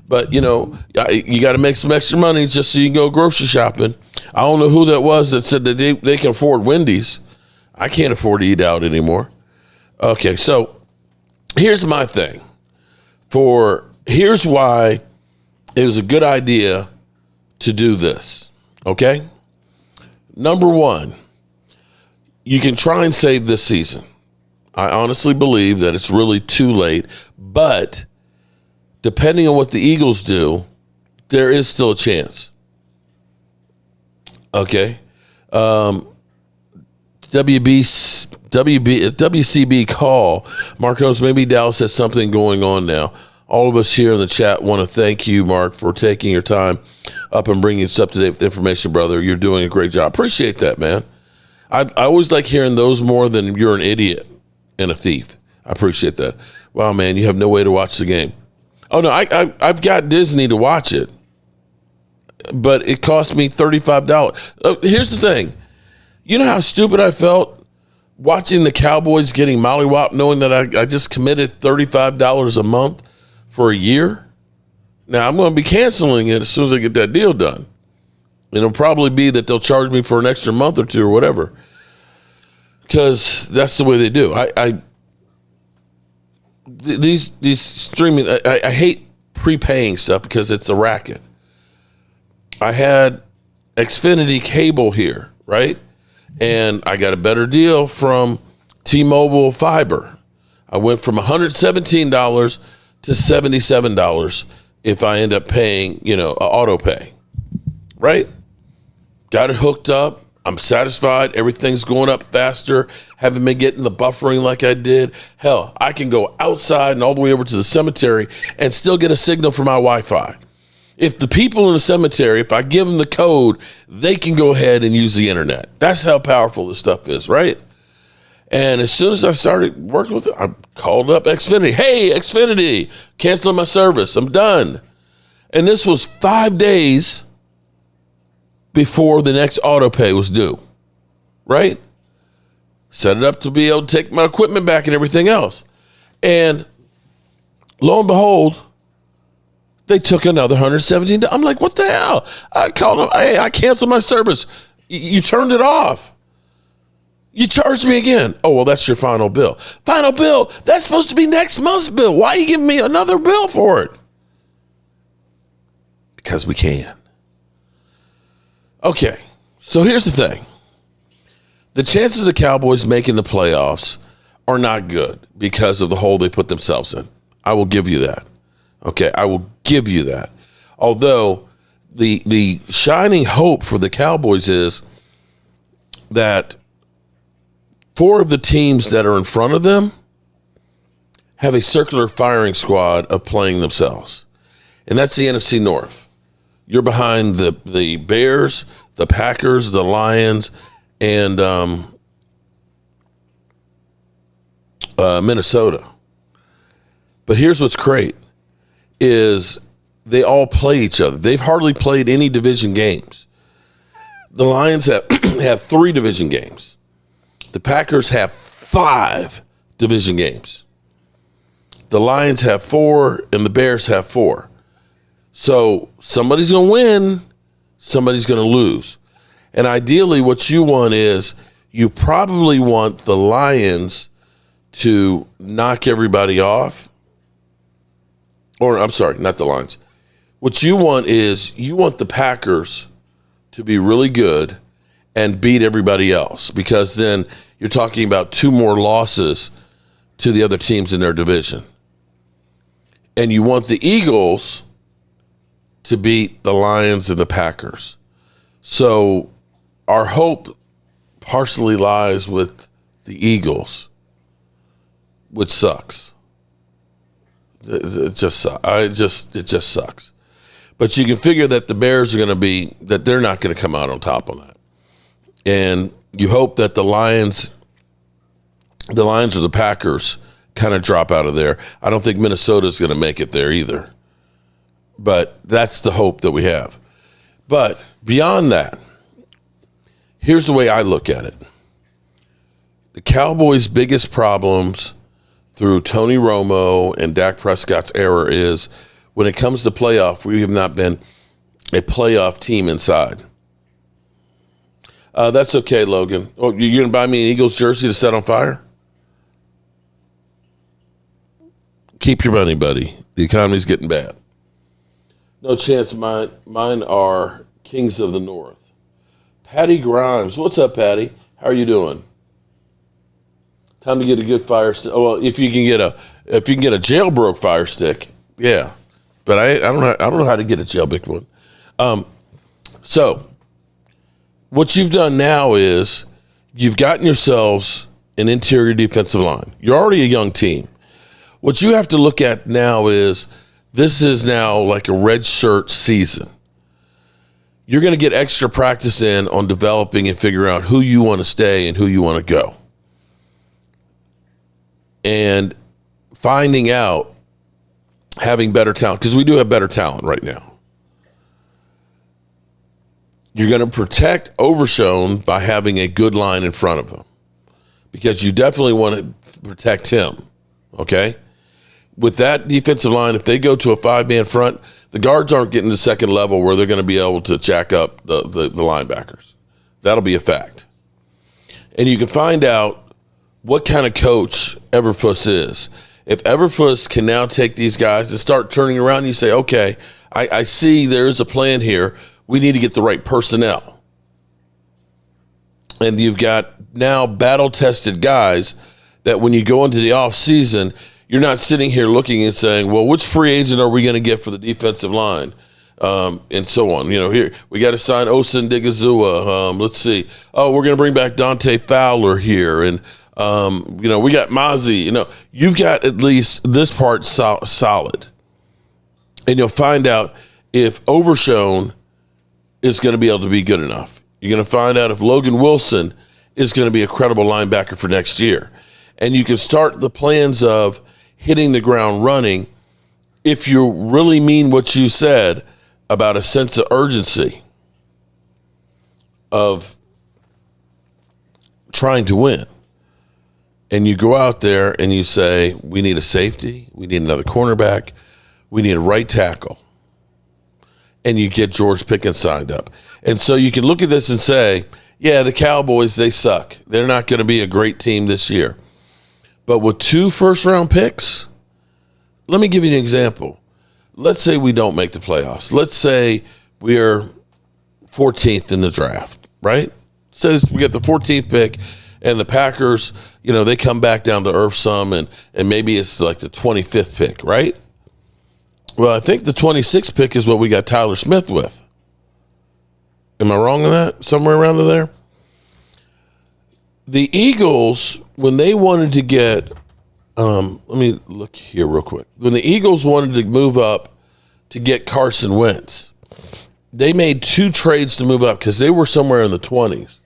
But, you got to make some extra money just so you can go grocery shopping. I don't know who that was that said that they can afford Wendy's. I can't afford to eat out anymore. Okay, so here's my thing. Here's why it was a good idea to do this, okay? Number one, you can try and save this season. I honestly believe that it's really too late, but depending on what the Eagles do, there is still a chance. Okay. WCB call. Marcos, maybe Dallas has something going on now. All of us here in the chat want to thank you, Mark, for taking your time up and bringing us up to date with information, brother. You're doing a great job. Appreciate that, man. I always like hearing those more than you're an idiot and a thief. I appreciate that. Wow, man, you have no way to watch the game. Oh, no, I've got Disney to watch it, but it cost me $35. Here's the thing. You know how stupid I felt watching the Cowboys getting mollywopped, knowing that I just committed $35 a month for a year? Now, I'm going to be canceling it as soon as I get that deal done. It'll probably be that they'll charge me for an extra month or two or whatever, because that's the way they do. These streaming, I hate prepaying stuff because it's a racket. I had Xfinity cable here, right? And I got a better deal from T-Mobile Fiber. I went from $117 to $77 if I end up paying, auto pay, right? Got it hooked up. I'm satisfied. Everything's going up faster. Haven't been getting the buffering like I did. Hell, I can go outside and all the way over to the cemetery and still get a signal for my Wi-Fi. If the people in the cemetery, if I give them the code, they can go ahead and use the internet. That's how powerful this stuff is, right? And as soon as I started working with it, I called up Xfinity. Hey, Xfinity, canceling my service. I'm done. And this was 5 days before the next auto pay was due, right? Set it up to be able to take my equipment back and everything else. And lo and behold, they took another $117. I'm like, what the hell? I called them. Hey, I canceled my service. You turned it off. You charged me again. Oh, well, that's your final bill. Final bill? That's supposed to be next month's bill. Why are you giving me another bill for it? Because we can. Okay, so here's the thing. The chances of the Cowboys making the playoffs are not good because of the hole they put themselves in. I will give you that. Okay, I will give you that. Although the shining hope for the Cowboys is that 4 of the teams that are in front of them have a circular firing squad of playing themselves. And that's the NFC North. You're behind the Bears, the Packers, the Lions, and Minnesota. But here's what's great is they all play each other. They've hardly played any division games. The Lions have 3 division games. The Packers have 5 division games. The Lions have 4, and the Bears have 4. So somebody's going to win, somebody's going to lose. And ideally, what you want is you probably want the Lions to knock everybody off. Or, I'm sorry, not the Lions. What you want is you want the Packers to be really good and beat everybody else, because then you're talking about 2 more losses to the other teams in their division. And you want the Eagles to beat the Lions and the Packers. So our hope partially lies with the Eagles, which sucks. It just sucks. But you can figure that the Bears are going to that they're not going to come out on top on that. And you hope that the Lions or the Packers kind of drop out of there. I don't think Minnesota's going to make it there either. But that's the hope that we have. But beyond that, here's the way I look at it. The Cowboys' biggest problems through Tony Romo and Dak Prescott's era is when it comes to playoff, we have not been a playoff team inside. That's okay, Logan. Oh, you're going to buy me an Eagles jersey to set on fire? Keep your money, buddy. The economy's getting bad. No chance. Mine are Kings of the North. Patty Grimes. What's up, Patty? How are you doing? Time to get a good fire stick. Oh, well, if you can get a jailbroke fire stick, yeah. But I don't know how to get a jailbroke one. So what you've done now is you've gotten yourselves an interior defensive line. You're already a young team. What you have to look at now is this is now like a red shirt season. You're going to get extra practice in on developing and figuring out who you want to stay and who you want to go. And finding out, having better talent, because we do have better talent right now. You're going to protect Overshown by having a good line in front of him, because you definitely want to protect him, okay? With that defensive line, if they go to a 5-man front, the guards aren't getting to second level where they're going to be able to jack up the linebackers. That'll be a fact. And you can find out what kind of coach Everfuss is. If Everfuss can now take these guys and start turning around, you say, okay, I see there is a plan here. We need to get the right personnel. And you've got now battle-tested guys that when you go into the offseason, you're not sitting here looking and saying, well, which free agent are we going to get for the defensive line? And so on. You know, here we got to sign Osa Digizua. Let's see. Oh, we're going to bring back Dante Fowler here. And, you know, we got Mozzie. You know, you've got at least this part solid. And you'll find out if Overshown is going to be able to be good enough. You're going to find out if Logan Wilson is going to be a credible linebacker for next year. And you can start the plans of hitting the ground running if you really mean what you said about a sense of urgency of trying to win. And you go out there and you say, we need a safety, we need another cornerback, we need a right tackle. And you get George Pickens signed up. And so you can look at this and say, yeah, the Cowboys, they suck. They're not going to be a great team this year. But with 2 first-round picks, let me give you an example. Let's say we don't make the playoffs. Let's say we're 14th in the draft, right? So we get the 14th pick, and the Packers, they come back down to earth some, and maybe it's like the 25th pick, right? Well, I think the 26th pick is what we got Tyler Smith with. Am I wrong on that? Somewhere around in there? The Eagles, when they wanted to get, let me look here real quick. When the Eagles wanted to move up to get Carson Wentz, they made 2 trades to move up because they were somewhere in the 20s.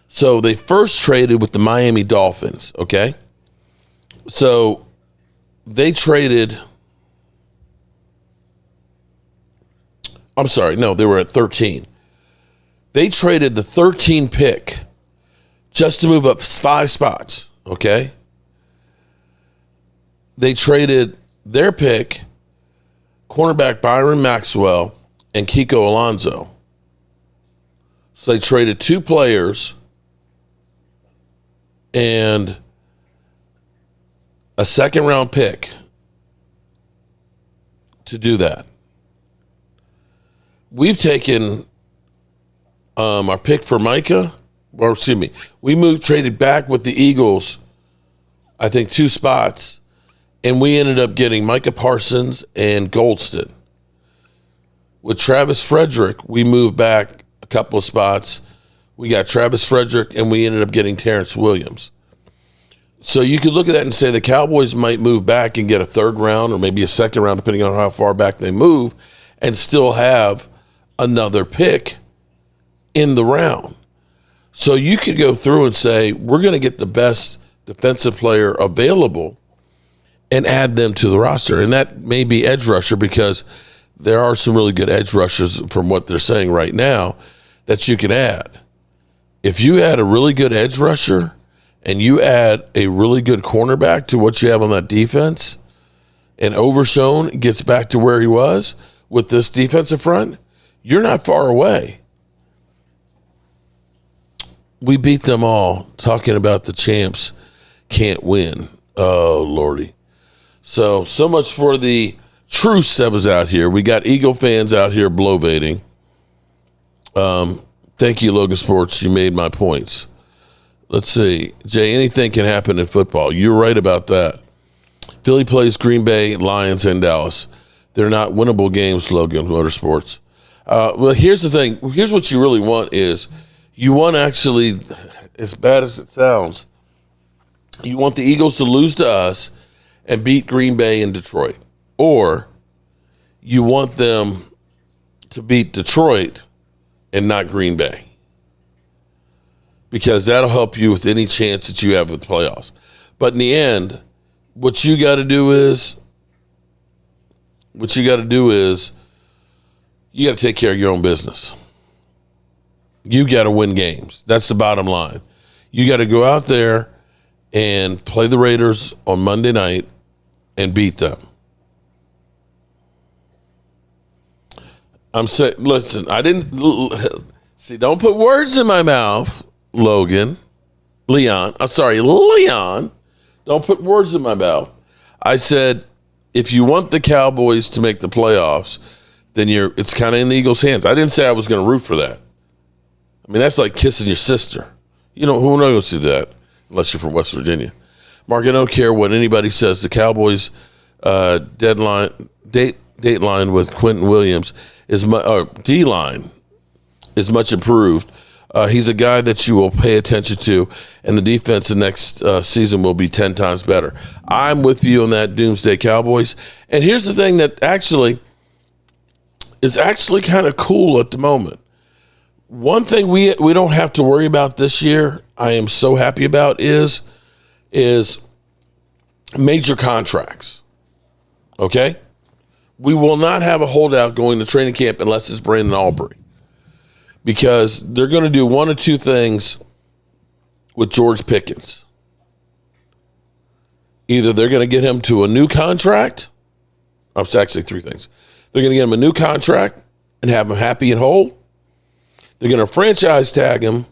So they first traded with the Miami Dolphins, okay? So they traded, they were at 13. They traded the 13 pick just to move up 5 spots, okay? They traded their pick, cornerback Byron Maxwell and Kiko Alonso. So they traded 2 players and a second-round pick to do that. We've taken our pick for Micah, we traded back with the Eagles, I think 2 spots, and we ended up getting Micah Parsons and Goldston. With Travis Frederick, we moved back a couple of spots. We got Travis Frederick, and we ended up getting Terrence Williams. So you could look at that and say the Cowboys might move back and get a 3rd round or maybe a 2nd round, depending on how far back they move, and still have another pick in the round. So you could go through and say, we're going to get the best defensive player available and add them to the roster. And that may be edge rusher, because there are some really good edge rushers from what they're saying right now that you can add. If you add a really good edge rusher and you add a really good cornerback to what you have on that defense, and Overshone gets back to where he was with this defensive front, you're not far away. We beat them all, talking about the champs can't win. Oh, Lordy. So much for the truce that was out here. We got Eagle fans out here bloviating. Thank you, Logan Sports. You made my points. Let's see. Jay, anything can happen in football. You're right about that. Philly plays Green Bay, Lions, and Dallas. They're not winnable games, Logan Motorsports. Well, here's the thing. Here's what you really want is you want, actually, as bad as it sounds, you want the Eagles to lose to us and beat Green Bay and Detroit. Or you want them to beat Detroit and not Green Bay, because that'll help you with any chance that you have with the playoffs. But in the end, what you got to do is you got to take care of your own business. You got to win games. That's the bottom line. You got to go out there and play the Raiders on Monday night and beat them. I'm saying, listen, I didn't see. Don't put words in my mouth, Leon. Don't put words in my mouth. I said, if you want the Cowboys to make the playoffs, then it's kind of in the Eagles' hands. I didn't say I was going to root for that. I mean, that's like kissing your sister. Who knows do that unless you're from West Virginia. Mark, I don't care what anybody says. The Cowboys date line with Quentin Williams D-line is much improved. He's a guy that you will pay attention to, and the defense the next season will be 10 times better. I'm with you on that, Doomsday Cowboys. And here's the thing that is actually kind of cool at the moment. One thing we don't have to worry about this year, I am so happy about, is major contracts. Okay? We will not have a holdout going to training camp unless it's Brandon Aubrey. Because they're going to do one of two things with George Pickens. Either they're going to get him to a new contract. It's actually three things. They're going to get him a new contract and have him happy and whole. They're going to franchise tag him,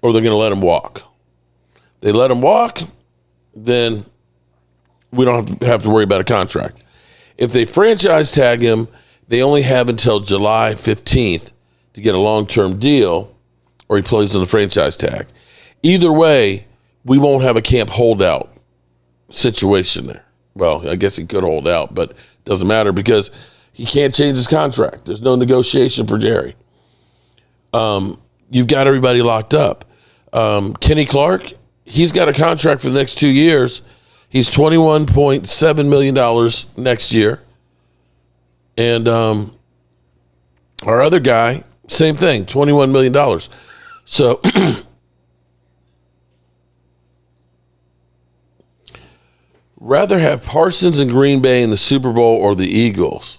or they're going to let him walk. They let him walk, then we don't have to worry about a contract. If they franchise tag him, they only have until July 15th to get a long-term deal, or he plays on the franchise tag. Either way, we won't have a camp holdout situation there. Well, I guess he could hold out, but it doesn't matter because he can't change his contract. There's no negotiation for Jerry. You've got everybody locked up. Kenny Clark, he's got a contract for the next 2 years. He's $21.7 million next year. And our other guy, same thing, $21 million. So rather have Parsons and Green Bay in the Super Bowl or the Eagles?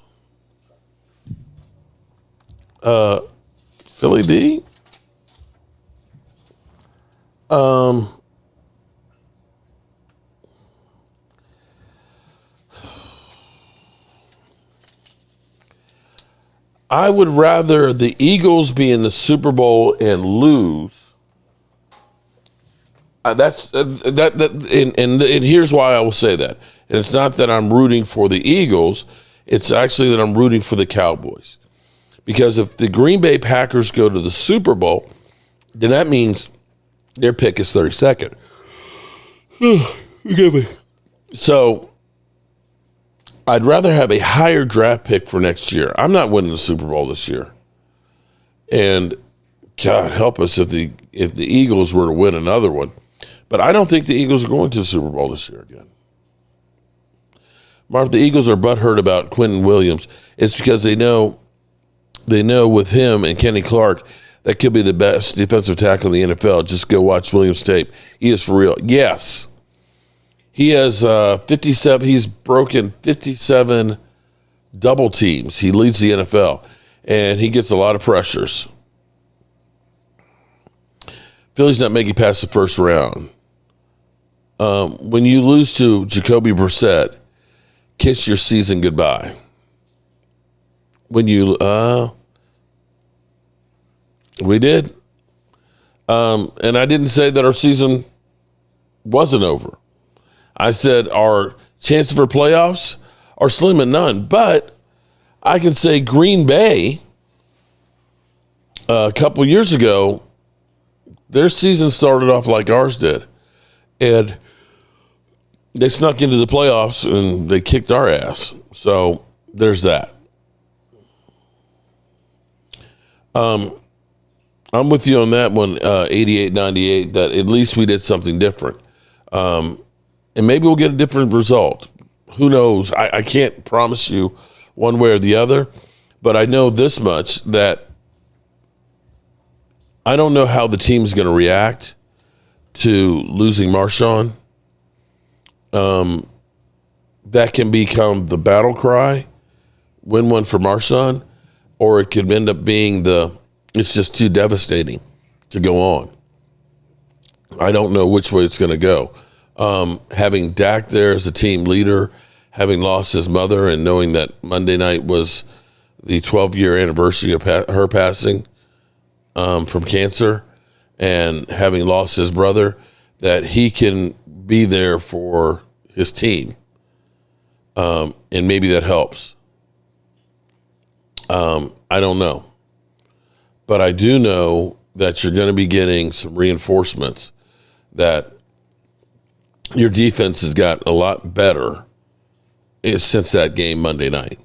Philly D? I would rather the Eagles be in the Super Bowl and lose. And here's why I will say that. And it's not that I'm rooting for the Eagles. It's actually that I'm rooting for the Cowboys. Because if the Green Bay Packers go to the Super Bowl, then that means their pick is 32nd. Forgive me. So I'd rather have a higher draft pick for next year. I'm not winning the Super Bowl this year. And God help us if the Eagles were to win another one. But I don't think the Eagles are going to the Super Bowl this year again. Marv, the Eagles are butthurt about Quentin Williams. It's because they know with him and Kenny Clark, that could be the best defensive tackle in the NFL. Just go watch Williams' tape. He is for real. Yes. He has 57. He's broken 57 double teams. He leads the NFL, and he gets a lot of pressures. Philly's not making past the first round. When you lose to Jacoby Brissett, kiss your season goodbye. When you, we did. And I didn't say that our season wasn't over. I said our chances for playoffs are slim and none. But I can say Green Bay, a couple years ago, their season started off like ours did. And they snuck into the playoffs and they kicked our ass. So there's that. I'm with you on that one, 88-98, that at least we did something different. And maybe we'll get a different result. Who knows? I can't promise you one way or the other, but I know this much, that I don't know how the team's going to react to losing Marshawn. That can become the battle cry, win one for Marshawn, or it could end up being it's just too devastating to go on. I don't know which way it's going to go. Having Dak there as a team leader, having lost his mother, and knowing that Monday night was the 12-year anniversary of her passing from cancer, and having lost his brother, that he can be there for his team. And maybe that helps. I don't know. But I do know that you're going to be getting some reinforcements, that your defense has got a lot better since that game Monday night.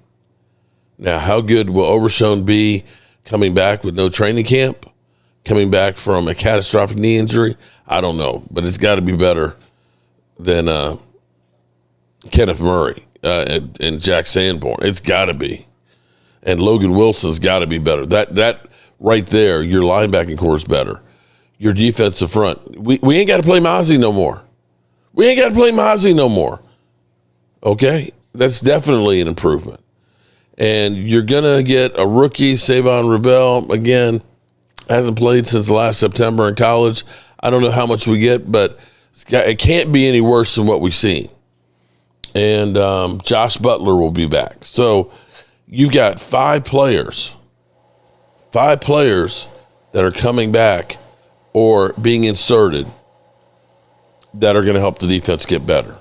Now, how good will Overshown be coming back with no training camp, coming back from a catastrophic knee injury? I don't know, but it's got to be better than Kenneth Murray and Jack Sanborn. It's got to be. And Logan Wilson's got to be better. That right there, your linebacking core is better. Your defensive front. We ain't got to play Mozzie no more. Okay? That's definitely an improvement. And you're going to get a rookie, Savon Ravel, again, hasn't played since last September in college. I don't know how much we get, but it can't be any worse than what we've seen. And Josh Butler will be back. So you've got five players that are coming back or being inserted that are going to help the defense get better.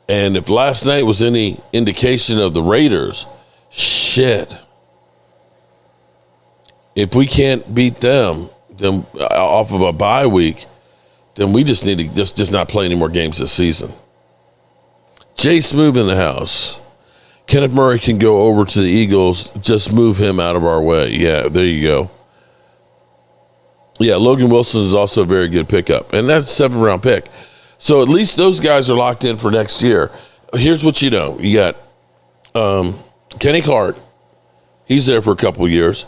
And if last night was any indication of the Raiders, shit. If we can't beat them then off of a bye week, then we just need to just not play any more games this season. Jay Smoove in the house. Kenneth Murray can go over to the Eagles. Just move him out of our way. Yeah, there you go. Yeah, Logan Wilson is also a very good pickup. And that's a 7th-round pick. So at least those guys are locked in for next year. Here's what you know. You got Kenny Clark. He's there for a couple of years.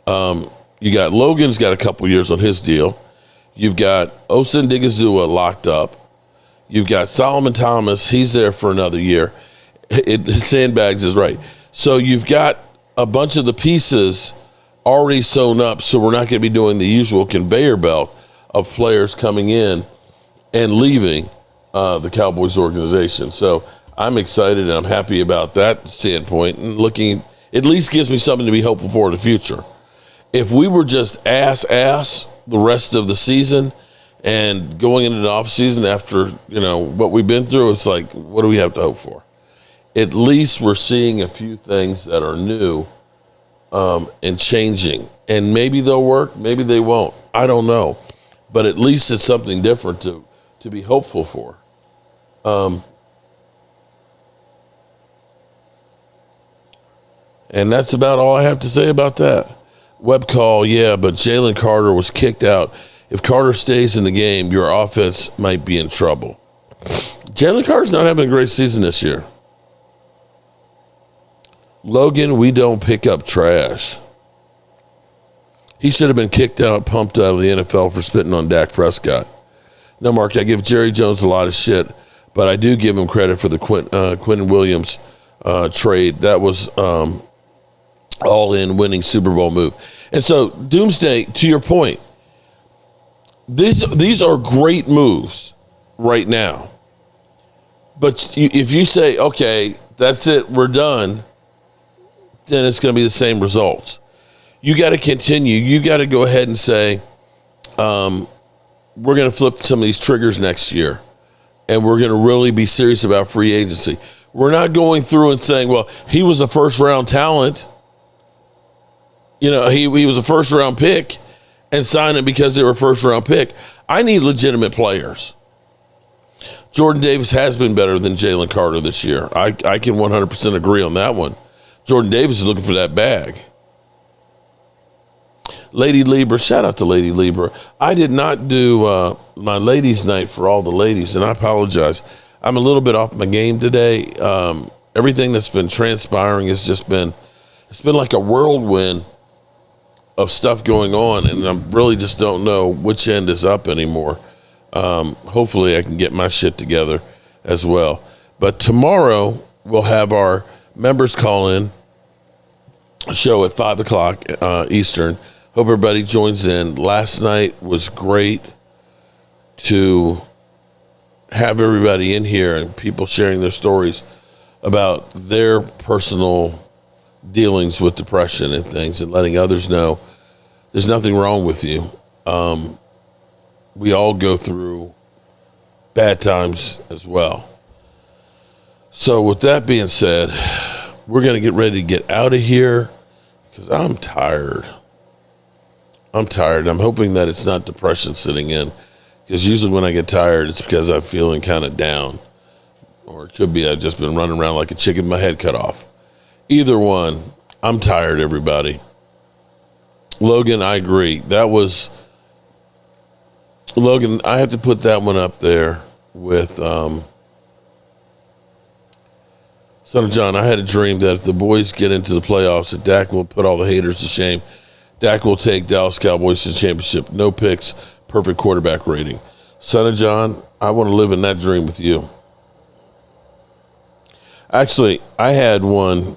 You got Logan's got a couple of years on his deal. You've got Osen Digizua locked up. You've got Solomon Thomas. He's there for another year. Sandbags is right. So you've got a bunch of the pieces already sewn up, so we're not going to be doing the usual conveyor belt of players coming in and leaving the Cowboys organization. So I'm excited and I'm happy about that standpoint, and looking, at least gives me something to be hopeful for in the future. If we were just ass the rest of the season and going into the offseason after, what we've been through, it's like, what do we have to hope for? At least we're seeing a few things that are new and changing. And maybe they'll work, maybe they won't. I don't know. But at least it's something different to be hopeful for. And that's about all I have to say about that. Web call, yeah, but Jalen Carter was kicked out. If Carter stays in the game, your offense might be in trouble. Jalen Carter's not having a great season this year. Logan, we don't pick up trash. He should have been kicked out, pumped out of the NFL for spitting on Dak Prescott. No, Mark, I give Jerry Jones a lot of shit, but I do give him credit for the Quentin Williams trade. That was all-in winning Super Bowl move. And so, Doomsday, to your point, these are great moves right now. But if you say, okay, that's it, we're done, then it's going to be the same results. You got to continue. You got to go ahead and say, we're going to flip some of these triggers next year, and we're going to really be serious about free agency. We're not going through and saying, well, he was a first-round talent. He was a first-round pick and sign it because they were a first-round pick. I need legitimate players. Jordan Davis has been better than Jalen Carter this year. I can 100% agree on that one. Jordan Davis is looking for that bag. Lady Libra, shout out to Lady Libra. I did not do my ladies' night for all the ladies, and I apologize. I'm a little bit off my game today. Everything that's been transpiring has just been, it's been like a whirlwind of stuff going on, and I really just don't know which end is up anymore. Hopefully I can get my shit together as well. But tomorrow we'll have our members call in show at 5 o'clock Eastern. Hope everybody joins in. Last night was great to have everybody in here and people sharing their stories about their personal dealings with depression and things, and letting others know there's nothing wrong with you. We all go through bad times as well. So with that being said, we're going to get ready to get out of here because I'm tired. I'm hoping that it's not depression sitting in, because usually when I get tired, it's because I'm feeling kind of down. Or it could be I've just been running around like a chicken with my head cut off. Either one, I'm tired, everybody. Logan, I agree. Logan, I have to put that one up there with Son of John. I had a dream that if the boys get into the playoffs, that Dak will put all the haters to shame. Dak will take Dallas Cowboys to the championship. No picks, perfect quarterback rating. Son of John, I want to live in that dream with you. Actually, I had one.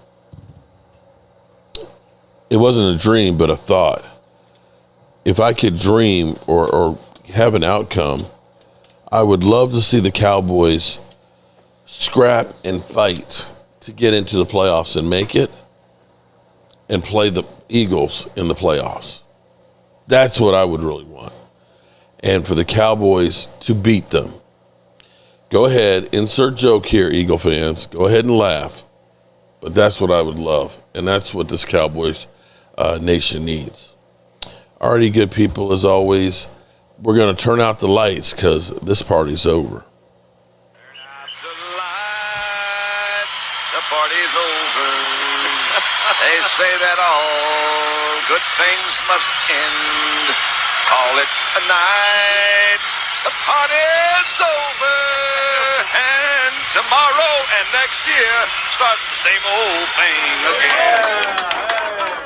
It wasn't a dream, but a thought. If I could dream or have an outcome, I would love to see the Cowboys scrap and fight to get into the playoffs and make it, and play the Eagles in the playoffs. That's what I would really want. And for the Cowboys to beat them. Go ahead, insert joke here, Eagle fans. Go ahead and laugh. But that's what I would love. And that's what this Cowboys nation needs. Alrighty, good people, as always, we're going to turn out the lights because this party's over. The party's over. They say that all good things must end. Call it a night. The party's over. And tomorrow and next year starts the same old thing again.